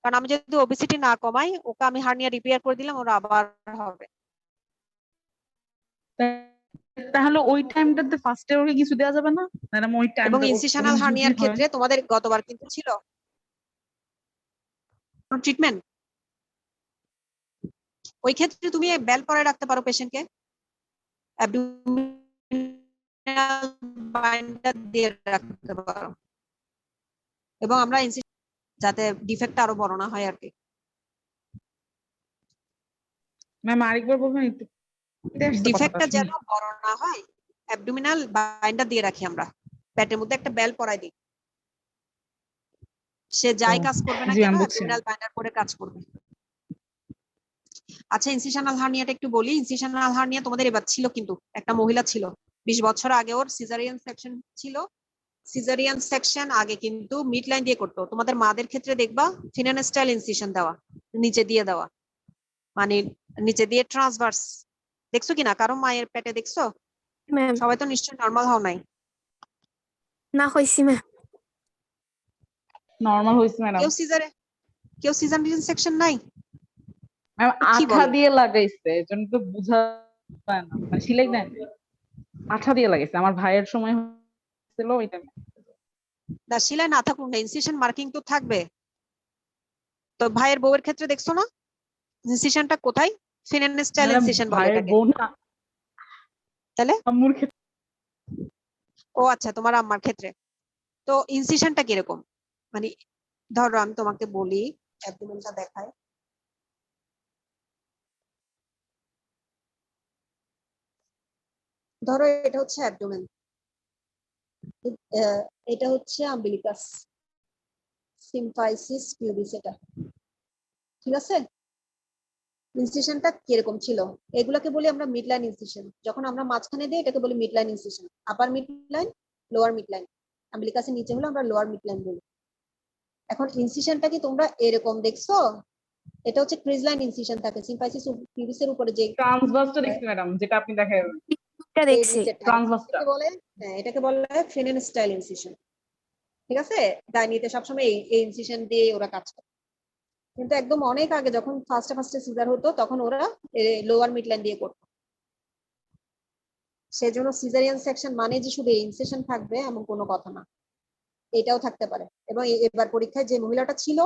কারণ আমি যদি ওবেসিটি না কমাই ওকে আমি হার্নিয়া রিপেয়ার করে দিলাম ওরা আবার হবে তাহলে ওই টাইমটাতে ফার্স্টে ওকে কিছু দেওয়া যাবে না ম্যাডাম ওই টাইম এবং ইনসিশনাল হার্নিয়ার ক্ষেত্রে তোমাদের গতবার কিন্তু ছিল ট্রিটমেন্ট ওই ক্ষেত্রে তুমি বেল পরে রাখতে পারো পেশেন্টকে অ্যাবডোমিনাল বাইন্ডার দিয়ে রাখতে পারো এবং আমরা যাতে ডিফেক্ট আরো বড় না হয় আর কি ম্যাম আরেকবার বলবেন একটু ডিফেক্টটা যেন বড় না হয় অ্যাবডোমিনাল বাইন্ডার দিয়ে রাখি আমরা পেটের মধ্যে একটা বেল পরাই দিই সে যাই কাজ করবে না কেন অ্যাবডোমিনাল বাইন্ডার পরে কাজ করবে আচ্ছা ইনসিশনাল হার্নিয়াটা একটু বলি ইনসিশনাল হার্নিয়া তোমাদের এবার ছিল কিন্তু একটা মহিলা ছিল 20 বছর আগে ওর সিজারিয়ান সেকশন ছিল সিজারিয়ান সেকশন আগে কিন্তু মিড লাইন দিয়ে করতো তোমাদের মাদের ক্ষেত্রে দেখবা ফিনান স্টাইল ইনসিশন দেওয়া নিচে দিয়ে দেওয়া মানে নিচে দিয়ে ট্রান্সভার্স দেখছো কিনা কারো মায়ের পেটে দেখছো ম্যাম সবাই তো নিশ্চয়ই নরমাল হও নাই না হইছি ম্যাম নরমাল হইছে ম্যাডাম কেউ সিজারিয়ান সেকশন নাই ম্যাম কি আঠা বলে? দিয়ে লাগাইছে এজন্য তো বুঝা যায় না মানে সিলাই দেন আঠা দিয়ে লাগাইছে আমার ভাইয়ের সময় ছিল ওই টাইমে না সেলাই না থাকুক না ইনসিশন মার্কিং তো থাকবে তো ভাইয়ের বউয়ের ক্ষেত্রে দেখছো না ইনসিশনটা কোথায় ফিনান স্টাইল ইনসিশন বলে ভাইয়ের এটাকে বোন না তাহলে আম্মুর ক্ষেত্রে ও আচ্ছা তোমার আম্মার ক্ষেত্রে তো ইনসিশনটা কিরকম মানে ধরো আমি তোমাকে বলি অ্যাবডোমেনটা দেখায় ধরো এটা হচ্ছে অ্যাবডোমেন এটা হচ্ছে আম্বিলিকাস সিম্পাইসিস পিউবিস এটা ঠিক আছে ইনসিশনটা কিরকম ছিল এগুলাকে বলি আমরা মিড লাইন ইনসিশন যখন আমরা মাঝখানে দিই এটাকে বলি mid line incision upper mid line lower mid line আম্বিলিকাসের নিচে হলো আমরা লোয়ার মিড লাইন বলি এখন ইনসিশনটা কি তোমরা এরকম দেখছো এটা হচ্ছে ক্রিজ লাইন ইনসিশন থাকে সিম্পাইসিস পিউবিসের উপরে যে ট্রান্সভার্সটা দেখছি ম্যাডাম, যেটা আপনি দেখেন এটা এই দেখছি। নিচেরটা, ট্রান্সভার্সটা। এটাকে বলে, হ্যাঁ এটাকে বলে ফ্রেনেন স্টাইল ইনসিশন। ঠিক আছে, গাইনিতে সবসময় এই ইনসিশন দিয়ে ওরা কাজ করে। কিন্তু একদম অনেক আগে যখন ফার্স্টে সিজার হতো তখন ওরা লোয়ার মিড লাইন দিয়ে করতো। সেজন্য সিজারিয়ান সেকশন মানে যে শুধু ইনসিশন থাকবে এমন কোনো কথা না, এটাও থাকতে পারে। এবং এবার পরীক্ষায় যে মহিলাটা ছিল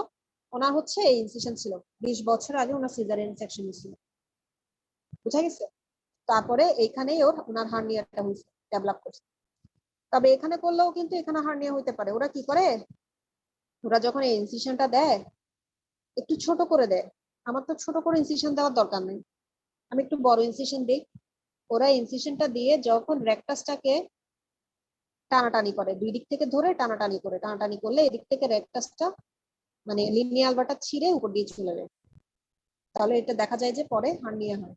ওনার হচ্ছে এই ইনসিশন ছিল, 20 বছর আগে ওনার সিজারিয়ান সেকশন ছিল, বুঝা গেছে? তারপরে এইখানেই ওনার হার্নিয়াটা হয়েছে, ডেভেলপ করছে। তবে এখানে করলেও কিন্তু এখানে হার্নিয়া হইতে পারে। ওরা কি করে, ওরা যখন এই ইনসিশনটা দেয় একটু ছোট করে দেয়। আমার তো ছোট করে ইনসিশন দেওয়ার দরকার নেই, আমি একটু বড় ইনসিশন দিই। ওরা ইনসিশনটা দিয়ে যখন রেকটাসটাকে টানাটানি করে, দুই দিক থেকে ধরে টানাটানি করে, টানাটানি করলে এদিক থেকে রেকটাসটা মানে লিনিয়াল বাটা ছিঁড়ে উপর দিয়ে চলে যায়। তাহলে এটা দেখা যায় যে পরে হার্নিয়া হয়।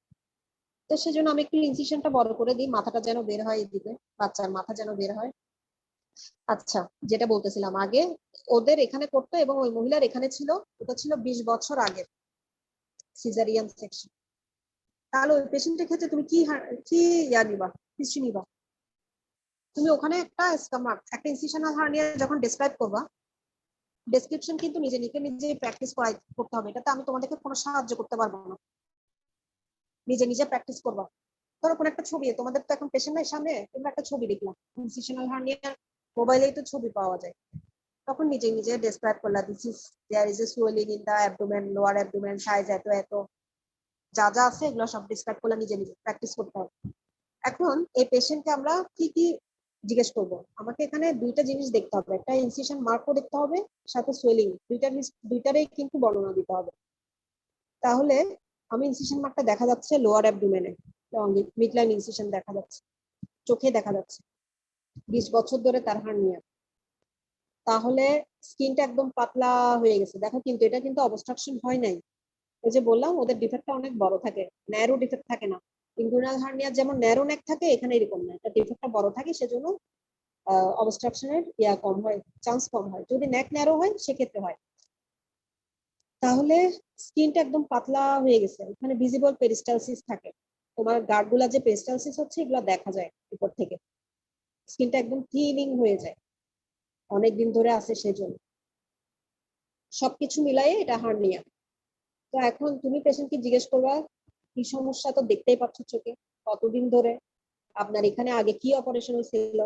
তো সেজন্য আমি একটু ইনসিশনটা বড় করে দিই, মাথাটা যেন বের হয় এদিকে, বাচ্চার মাথা যেন বের হয়। আচ্ছা, যেটা বলতেছিলাম আগে ওদের এখানে করতো এবং ওই মহিলার এখানে ছিল, ওটা ছিল 20 বছর আগে সিজারিয়ান সেকশন। তাহলে ওই পেশেন্টের ক্ষেত্রে তুমি কি নিবা, হিস্ট্রি নিবা? তুমি ওখানে একটা স্কামার, একটা ইনসিশনাল হার্নিয়া যখন ডেসক্রাইব করবা, ডেসক্রিপশন কিন্তু নিজে প্র্যাকটিস করতে হবে। এটাতে আমি তোমাদেরকে কোনো সাহায্য করতে পারবো না, নিজে প্র্যাকটিস করবা। ধরো কোনো একটা ছবি, তোমাদের তো এখন পেশেন্ট নাই সামনে, তোমরা একটা ছবি দেখলাম ইনসিশনাল হার্নিয়া, মোবাইলেই তো ছবি পাওয়া যায়, তখন নিজে ডেসক্রাইব করলা, this is there is a swelling in the abdomen, lower abdomen, size এত এত, যা যা আছে এগুলো সব ডেসক্রাইব করলা, নিজে প্র্যাকটিস করতে হবে। এখন এই পেশেন্টকে আমরা কি জিজ্ঞেস করব? আমাকে এখানে দুইটা জিনিস দেখতে হবে, একটা ইনসিশন মার্কও দেখতে হবে, সাথে সোয়েলিং, দুইটারই কিন্তু বর্ণনা দিতে হবে। তাহলে আমি ইনসিশন মার্কটা দেখা যাচ্ছে লোয়ার অ্যাবডোমেনে, মিডলাইন ইনসিশন দেখা যাচ্ছে, চোখে দেখা যাচ্ছে, 20 বছর ধরে তার হার্নিয়া। তাহলে স্কিনটা একদম পাতলা হয়ে গেছে, দেখো কিন্তু এটা কিন্তু অবস্ট্রাকশন হয় নাই। ওই যে বললাম ওদের ডিফেক্টটা অনেক বড় থাকে, ন্যারো ডিফেক্ট থাকে না। ইনগুইনাল হার্নিয়া যেমন ন্যারো নেক থাকে, এখানে এরকম না, এটা ডিফেক্টটা বড় থাকে, সেজন্য অবস্ট্রাকশনের কম হয়, চান্স কম হয়। যদি নেক ন্যারো হয় সেক্ষেত্রে হয়। তাহলে স্কিনটা একদম পাতলা হয়ে গেছে, এখানে ভিজিবল পেরিস্টালসিস থাকে, তোমার গার্ডগুলা যে পেরিস্টালসিস হচ্ছে এগুলো দেখা যায় উপর থেকে, স্কিনটা একদম ক্লিনিং হয়ে যায়, অনেকদিন ধরে আছে সেজন্য। সবকিছু মিলাইয়ে এটা হার্নিয়া। তো এখন তুমি পেশেন্টকে জিজ্ঞেস করবা কি সমস্যা, তো দেখতেই পাচ্ছ চোখে, কতদিন ধরে, আপনার এখানে আগে কি অপারেশন হয়েছিল,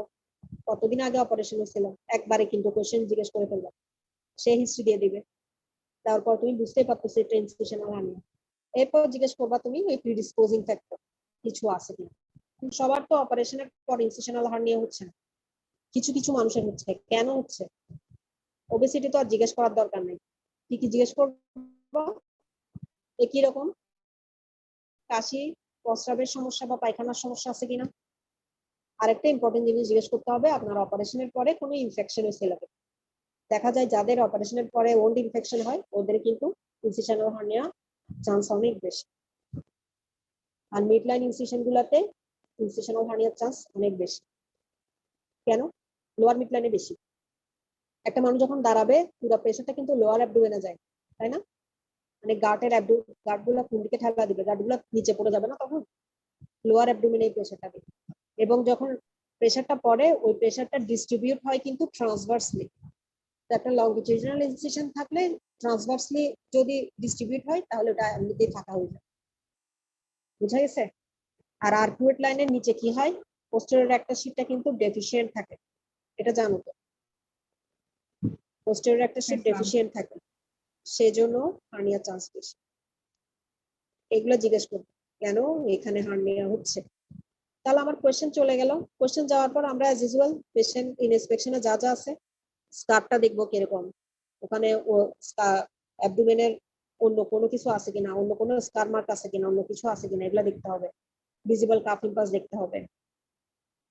কতদিন আগে অপারেশন হয়েছিল, একবারে কিন্তু কোশ্চেন জিজ্ঞেস করে ফেলবা, সে হিস্ট্রি দিয়ে দিবে। তারপর তুমি বুঝতেই পারছো এটা ইনস্টিটিউশনাল হার্নিয়া। এরপর জিজ্ঞেস করবা তুমি ওই প্রিডিসপোজিং ফ্যাক্টর কিছু আছে কিনা। সবার তো অপারেশনের পর ইনস্টিটিউশনাল হার্নিয়া হচ্ছে না, কিছু মানুষের হচ্ছে। কেন হচ্ছে? ওবেসিটি তো আর জিজ্ঞেস করার দরকার নেই, কি জিজ্ঞেস করবা, একই রকম কাশি, প্রস্রাবের সমস্যা বা পায়খানার সমস্যা আছে কিনা। আরেকটা ইম্পর্টেন্ট জিনিস জিজ্ঞেস করতে হবে, আপনার অপারেশনের পরে কোনো ইনফেকশন হয়েছিল। দেখা যায় যাদের অপারেশনের পরে ওন্ড ইনফেকশন হয় ওদের কিন্তু ইনসিশনাল হার্নিয়া চান্স অনেক বেশি। আর মিডলাইন ইনসিশন গুলাতে ইনসিশনাল হার্নিয়ার চান্স অনেক বেশি। কেন? লোয়ার মিডলাইনে বেশি। একটা মানুষ যখন দাঁড়াবে পুরো প্রেশারটা কিন্তু লোয়ার অ্যাবডোমেনে যায়, তাই না? মানে গার্ডগুলো কোন দিকে ঠেলা দিবে, গার্ডগুলো নিচে পড়ে যাবে না, তখন লোয়ার অ্যাবডোমেনে প্রেশারটা দিবে। এবং যখন প্রেশারটা পড়ে ওই প্রেশারটা ডিস্ট্রিবিউট হয় কিন্তু ট্রান্সভার্সলি। একটা লংগিটিউডিনাল ইনসিশন থাকলে ট্রান্সভার্সলি যদি ডিস্ট্রিবিউট হয় তাহলে ওটা এমনিতেই ফাঁকা হয়ে যায়, বুঝা গেছে? আর আর্কুয়েট লাইনের নিচে কি হয়, পোস্টেরিয়র একটা শীটটা কিন্তু ডেফিসিয়েন্ট থাকে, এটা জানো তো, পোস্টেরিয়র একটা শীট ডেফিসিয়েন্ট থাকে, সেজন্য হার্নিয়া চান্স বেশি। এগুলো জিজ্ঞেস করবো কেন এখানে হার্নিয়া হচ্ছে। তাহলে আমার কোয়েশ্চেন চলে গেল। কোয়েশ্চেন যাওয়ার পর আমরা অ্যাজ ইউজুয়াল পেশেন্ট ইনস্পেকশনে যা যা আছে, স্কারটা দেখবো কিরকম, ওখানে ও অ্যাবডোমেনের অন্য কোনো কিছু আছে কিনা, অন্য কোনো স্কার মার্ক আছে কিনা, অন্য কিছু আছে কিনা, এগুলো দেখতে হবে। ভিজিবল কাফ ইম্পালস দেখতে হবে।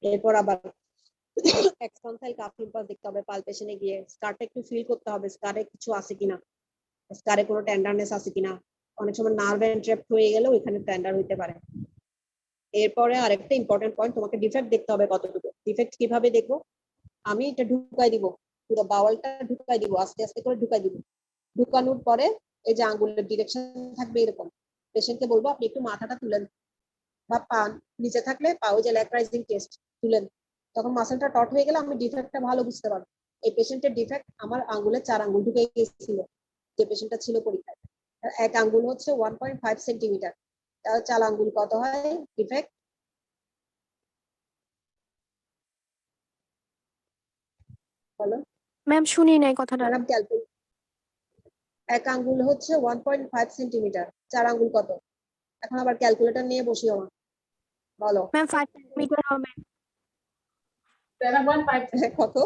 এরপর আবার এক্সপানসাইল কাফ ইম্পালস দেখতে হবে, পালপেশনে গিয়ে স্কারটা একটু ফিল করতে হবে, স্কারে কিছু আছে কিনা, স্কারে কোনো টেন্ডারনেস আছে কিনা। অনেক সময় নার্ভ এন্ট্রাপ্ট হয়ে গেলেও এখানে টেন্ডার হইতে পারে। এরপরে আরেকটা ইম্পর্টেন্ট পয়েন্ট, তোমাকে ডিফেক্ট দেখতে হবে কতটুকু। ডিফেক্ট কিভাবে দেখবো, আমি এটা ঢুকাই দিব, পুরো বাওয়ালটা ঢুকাই দিব, আস্তে আস্তে করে ঢুকাই দিব। ঢুকানোর পরে এই যে আঙ্গুলের ডিরেকশন থাকবে এরকম, পেশেন্টকে বলবো আপনি একটু মাথাটা তুলেন, বা পা নিচে থাকলে পা ওই যে ল্যাক রাইজিং টেস্ট তুলেন, তখন মাসেলটা টট হয়ে গেলে আমি ডিফেক্টটা ভালো বুঝতে পারবো। এই পেশেন্টের ডিফেক্ট আমার আঙ্গুলে 4 আঙ্গুল ঢুকে গেছিল, যে পেশেন্টটা ছিল পরীক্ষায়, এক আঙ্গুল হচ্ছে 1.5 সেন্টিমিটার, তাহলে 4 আঙ্গুল কত হয় ডিফেক্ট? বলো ম্যাম শুনি নাই কথাটা। Madam, calculate. এক আঙ্গুল হচ্ছে 1.5 সেন্টিমিটার, 4 আঙ্গুল কত? এখন আবার ক্যালকুলেটর নিয়ে বসিও না, বলো। ম্যাম 5 সেন্টিমিটার হবে। 7.5 কত?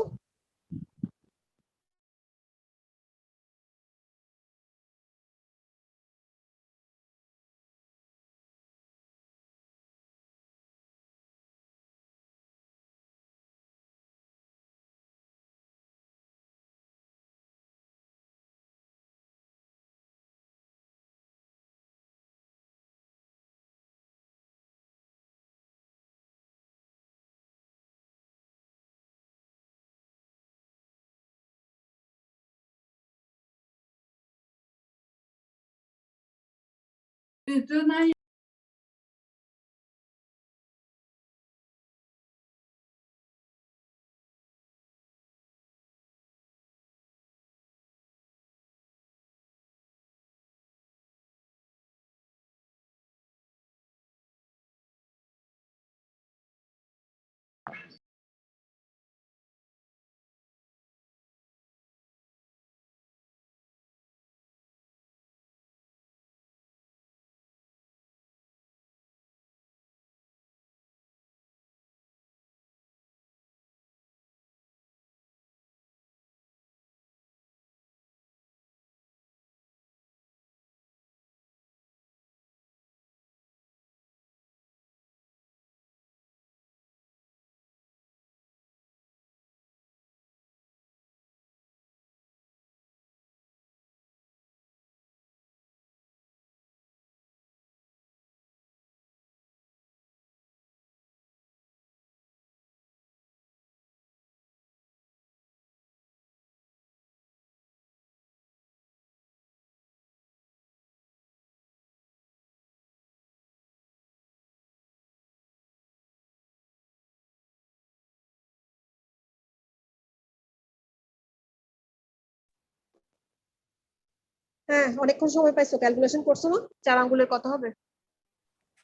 হ্যাঁ, অনেকক্ষণ সময় পাইছো, ক্যালকুলেশন করছো না? 4 আঙ্গুলের কত হবে?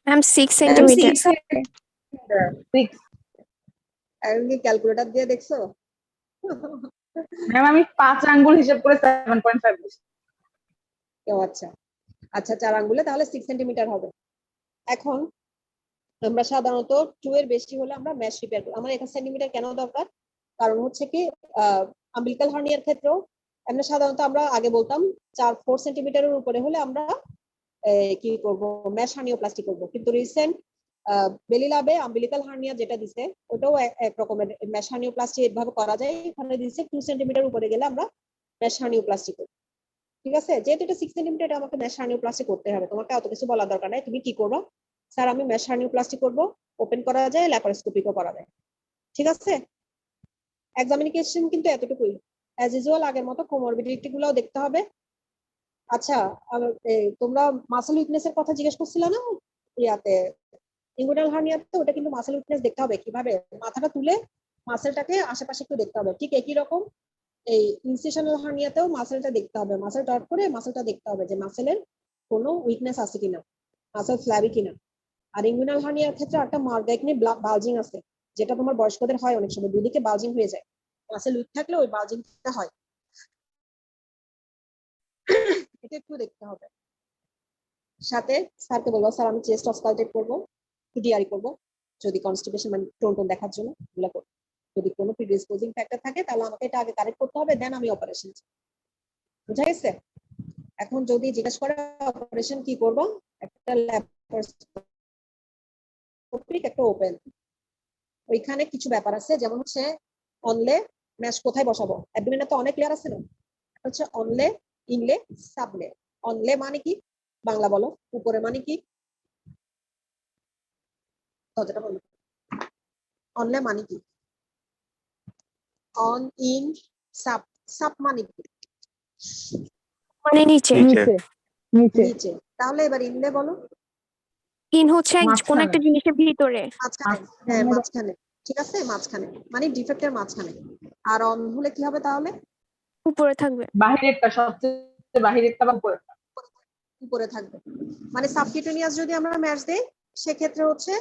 Ma'am 6 centimetre. 6 এখন কি ক্যালকুলেটর দিয়ে দেখছো? ম্যাম আমি 5 আঙ্গুল হিসাব করে 7.5 বলছি। ও আচ্ছা আচ্ছা, 4 আঙ্গুলে তাহলে 6 সেন্টিমিটার হবে। এখন আমরা সাধারণত 2 এর বেশি হলে আমরা ম্যাশ রিপেয়ার করি। আমার 1 সেন্টিমিটার কেন দরকার? কারণ হচ্ছে কি আম্বিলিকাল হার্নিয়ার ক্ষেত্রেও আমরা সাধারণত আমরা আগে বলতাম 4 সেন্টিমিটারের উপরে হলে আমরা কি করব, ম্যাশ হার্নিওপ্লাস্টি করব, কিন্তু রিসেন্ট বেলি ল্যাবে আম্বিলিকাল হার্নিয়া যেটা দিছে ওটাও এক রকমের ম্যাশ হার্নিওপ্লাস্টি এভাবে করা যায়, এখানে দিছে 2 সেন্টিমিটার উপরে গেলে আমরা ম্যাশ হার্নিওপ্লাস্টি করব। ঠিক আছে, যেহেতু এটা 6 সেন্টিমিটার আমাকে ম্যাশ হার্নিওপ্লাস্টি করতে হবে, তোমাকে অত কিছু বলার দরকার নাই, তুমি কি করবে? স্যার আমি ম্যাশ হার্নিওপ্লাস্টি করব, ওপেন করা যায়, ল্যাপারোস্কোপিকও করা যায়। ঠিক আছে, এক্সামিনেশন কিন্তু এতটুকুই, অ্যাজ ইউজুয়াল আগের মতো কোমরবিডিটি গুলোও দেখতে হবে। আচ্ছা, তোমরা মাসল উইকনেসের কথা জিজ্ঞেস করছিলে না ইয়াতে, ইঙ্গুইনাল হার্নিয়াতে? ওটা কিন্তু মাসল উইকনেস দেখতে হবে কিভাবে, মাথাটা তুলে মাসেলটাকে আশেপাশে একটু দেখতে হবে, ঠিক একই রকম এই ইনসিশনাল হার্নিয়াতেও মাসেলটা দেখতে হবে, মাসেল ডট করে মাসেলটা দেখতে হবে যে মাসেলের কোনো উইকনেস আছে কিনা, মাসেল ফ্ল্যাবি কিনা। আর ইঙ্গুইনাল হার্নিয়ার ক্ষেত্রে একটা মার্গাইকনি বালজিং আছে, যেটা তোমার বয়স্কদের হয়, অনেক সময় দুদিকে বালজিং হয়ে যায়, মাসেল উইক থাকলে ওই বালজিংটা হয়, এটা একটু দেখতে হবে। সাথে স্যারকে বলবো স্যার আমি চেস্ট অস্কালটেট করবো, ডিআরই করবো, যদি কনস্টিপেশন মানে টোন টোন দেখার জন্য এগুলো করবো। যদি কোনো প্রিডিসপোজিং ফ্যাক্টর থাকে তাহলে আমাকে এটা আগে কারেক্ট করতে হবে, দেন আমি অপারেশন। বুঝা গেছে? এখন যদি জিজ্ঞেস করে অপারেশন কি করবো, একটা ল্যাপারোস্কোপিক একটা ওপেন, ওইখানে কিছু ব্যাপার আছে, যেমন হচ্ছে অনলে ম্যাশ কোথায় বসাবো, অ্যাবডোমেনে তো অনেক লেয়ার আছে না, হচ্ছে অনলে, ইনলে, সাবলে। অনলে মানে কি, বাংলা বলো, উপরে মানে কি? কথাটা বলো, অনলে মানে কি? On, in, sub. সাব মানে কি? মানে নিচে। নিচে নিচে নিচে। তাহলে এবার ইনলে বলো। ইন হচ্ছে কোন একটা মাঝখানে। জিনিসের ভিতরে। মাঝখানে, হ্যাঁ মাঝখানে, ঠিক আছে মাঝখানে, মানে ডিফেক্টের মাঝখানে। আর অন হলে কি হবে তাহলে? উপরে থাকবে। বাহিরেরটা, সবচেয়ে বাহিরেরটা বা উপরেরটা। উপরে থাকবে। মানে সাবকিউটেনিয়াস যদি আমরা ম্যাচ দেই সেক্ষেত্রে হচ্ছে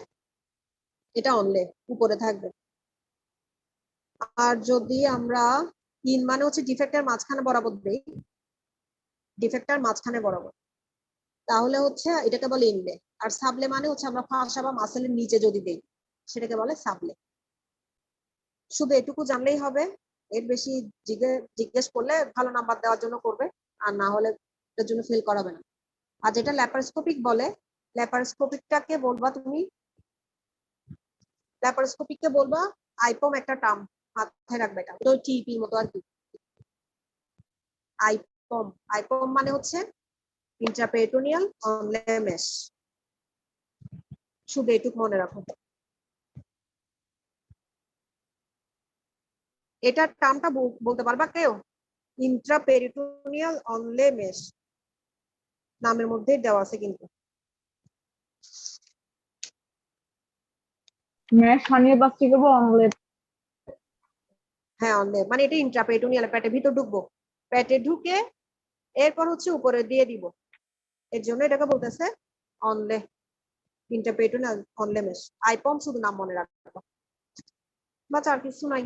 এটা অনলে উপরে থাকবে। আর যদি আমরা ইন মানে হচ্ছে ডিফেক্টের মাঝখানে বরাবর দেই, ডিফেক্টের মাঝখানে বরাবর, তাহলে হচ্ছে এটাকে বলে ইনলে। আর সাবলে মানে হচ্ছে আমরা ফাঁসা বা মাসেলের নিচে যদি দেই সেটাকে বলে সাবলে। শুধু এটুকু জানলেই হবে, এর বেশি জিজ্ঞেস করলে ভালো নাম্বার দেওয়ার জন্য করবে, আর না হলে এটার জন্য ফেল করাবে না। আর যেটা ল্যাপারোস্কোপিক বলে, ল্যাপারোস্কোপিকটাকে বলবা তুমি, ল্যাপারোস্কোপিককে বলবা আইপম, একটা টার্ম মাথায় রাখবে, এটা তো টিপি মতো আর কি। আইপম, আইপম মানে হচ্ছে ইন্ট্রাপেরিটোনিয়াল অনলে মেশ। শুধু এটুকু মনে রাখো। এটার টার্মটা বলতে পারবা কেউ? ইন্ট্রাপেরিটোনিয়াল অনলে মেশ, নামের মধ্যেই দেওয়া আছে কিন্তু। ম্যাশ হানিয়ে বাস্তি করবো অমলেট। হ্যাঁ অনলে মানে এটা ইন্ট্রাপেরিটোনিয়াল, পেটের ভিতর ঢুকবো, পেটে ঢুকে এরপর হচ্ছে উপরে দিয়ে দিব, এর জন্য এটাকে বলতেছে অনলে, ইন্টারপেরিটোনিয়াল অনলে মেশ। আইপম শুধু নাম মনে রাখবো, বাস আর কিছু নাই।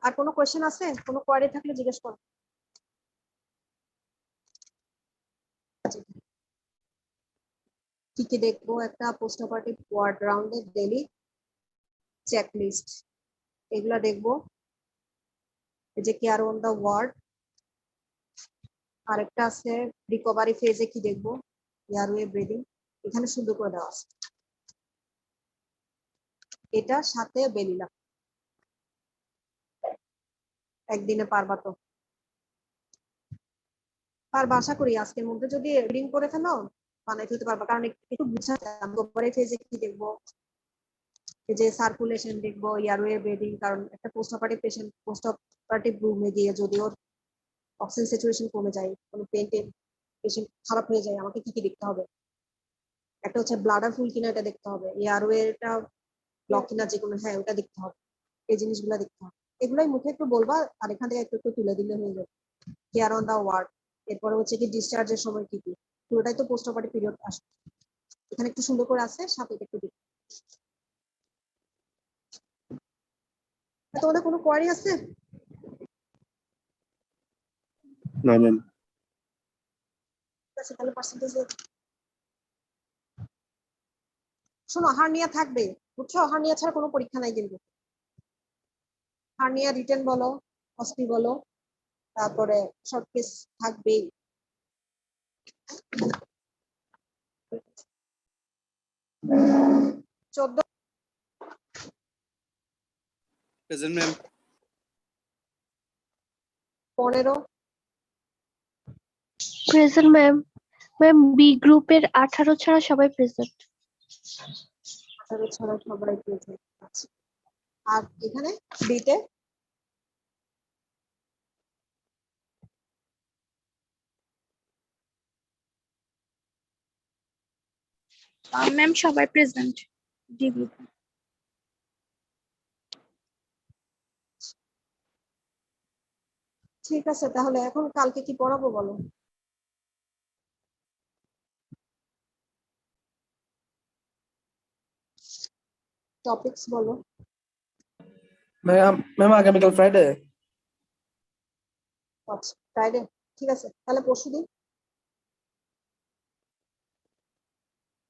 আর কোনো কোয়েশ্চেন আছে? কোনো কোয়ারি থাকলে জিজ্ঞেস করো। কি কি দেখবো? একটা পোস্ট অপারেটিভ ওয়ার্ড রাউন্ডের ডেইলি চেকলিস্ট, এগুলা দেখবো। এই যে কেয়ার অন দা ওয়ার্ড। আরেকটা আছে রিকভারি ফেজে কি দেখবো, এয়ারওয়ে ব্রিদিং, এখানে সুন্দর করে দেওয়া আছে। এটার সাথে বেলিলা, একদিনে পারবা তো? পারবা আশা করি, আজকের মধ্যে যদি রিডিং করে ফেলো বানাই ফেলতে পারবা, কারণ একটু বুঝাতে রিকভারি ফেজে কি দেখবো, এই যে সার্কুলেশন দেখবো, এয়ারওয়ে ব্রিদিং, কারণ একটা post operative patient post operative রুমে গিয়ে যদি ওর অক্সিজেন স্যাচুরেশন কমে যায়, কোনো পেশেন্ট খারাপ হয়ে যায়, আমাকে কি কি দেখতে হবে? একটা হচ্ছে ব্লাডার ফুল কিনা এটা দেখতে হবে, এয়ারওয়েটা ব্লক কিনা, যে কোনো, হ্যাঁ ওটা দেখতে হবে, এই জিনিসগুলো দেখতে হবে। এগুলোই মুখে একটু বলবা আর এখান থেকে একটু একটু তুলে দিলে হয়ে যাবে। কেয়ার অন দা ওয়ার্ড, এরপরে হচ্ছে কি ডিসচার্জের সময় কি কি, পুরোটাই তো পোস্ট অপারেটিভ পিরিয়ড আসে, এখানে একটু সুন্দর করে আছে, সাথে একটু দিই। তোমাদের কোনো কোয়ারি আছে? না ম্যাম। ঠিক আছে, তাহলে পার্সেন্টেজ শোনো, হার্নিয়া থাকবে, বুঝছো? হার্নিয়া ছাড়া কোনো পরীক্ষা নাই কিন্তু। হার্নিয়া রিটেন বলো, অস্পি বলো, তারপরে শর্ট কেস থাকবেই। 14 present ma'am. 15 present ma'am. Ma'am B গ্রুপের 18 ছাড়া সবাই প্রেজেন্ট। 18 ছাড়া সবাই পেয়েছে। আচ্ছা, আর এখানে বিতে ম্যাম সবাই প্রেজেন্ট ডি গ্রুপে। ঠিক আছে, তাহলে এখন কালকে কি পড়াবো বলো? টপিকস বলো। ম্যাম আগামীকাল ফ্রাইডে। আচ্ছা ফ্রাইডে, ঠিক আছে তাহলে পরশুদিন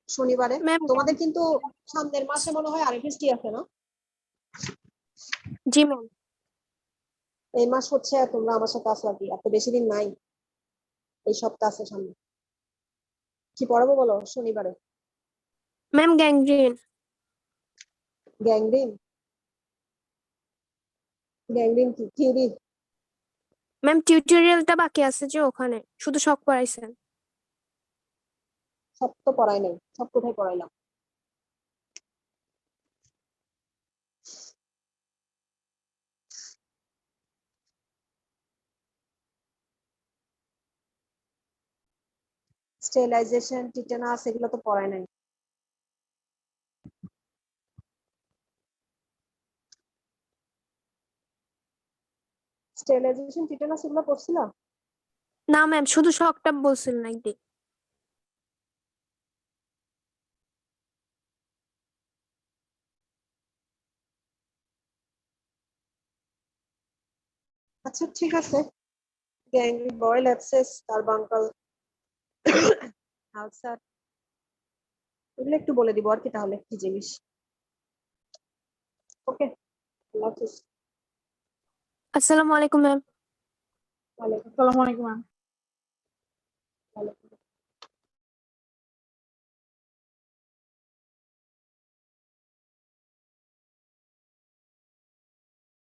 শনিবারে। ম্যাম তোমাদের কিন্তু সামনের মাসে মনে হয় আরএফএসটি আছে না? জি ম্যাম। এই মাস হচ্ছে তোমরা আমার সাথে আসো আর কি, এত বেশি দিন নাই, এই সপ্তাহ আছে সামনে। কি পড়াবো বলো শনিবারে? Ma'am gangrene. গ্যাংগ্রিন, গ্যাংগ্রিন কি থিওরি? ম্যাম টিউটোরিয়ালটা বাকি আছে যে, ওখানে শুধু শক পড়াইছেন। সব তো পড়াই নাই, সব কোথায় পড়াইলাম? স্টেরিলাইজেশন, টিটেনাস এগুলো তো পড়ায় নাই। স্টেরিলাইজেশন, টিটেনাস এগুলো পড়ছিল? না ম্যাম, শুধু শকটা বলছিলেন একদিন। আচ্ছা ঠিক আছে, গ্যাংগ্রিন, বয়েল অ্যাবসেস, কার্বাঙ্কাল, আলসার এগুলো একটু বলে দিব আর কি, তাহলে কি জিনিস। ওকে, আল্লাহ হাফিজ। আসসালামু আলাইকুম ম্যাম। ওয়ালাইকুম আসসালামু আলাইকুম ম্যাম।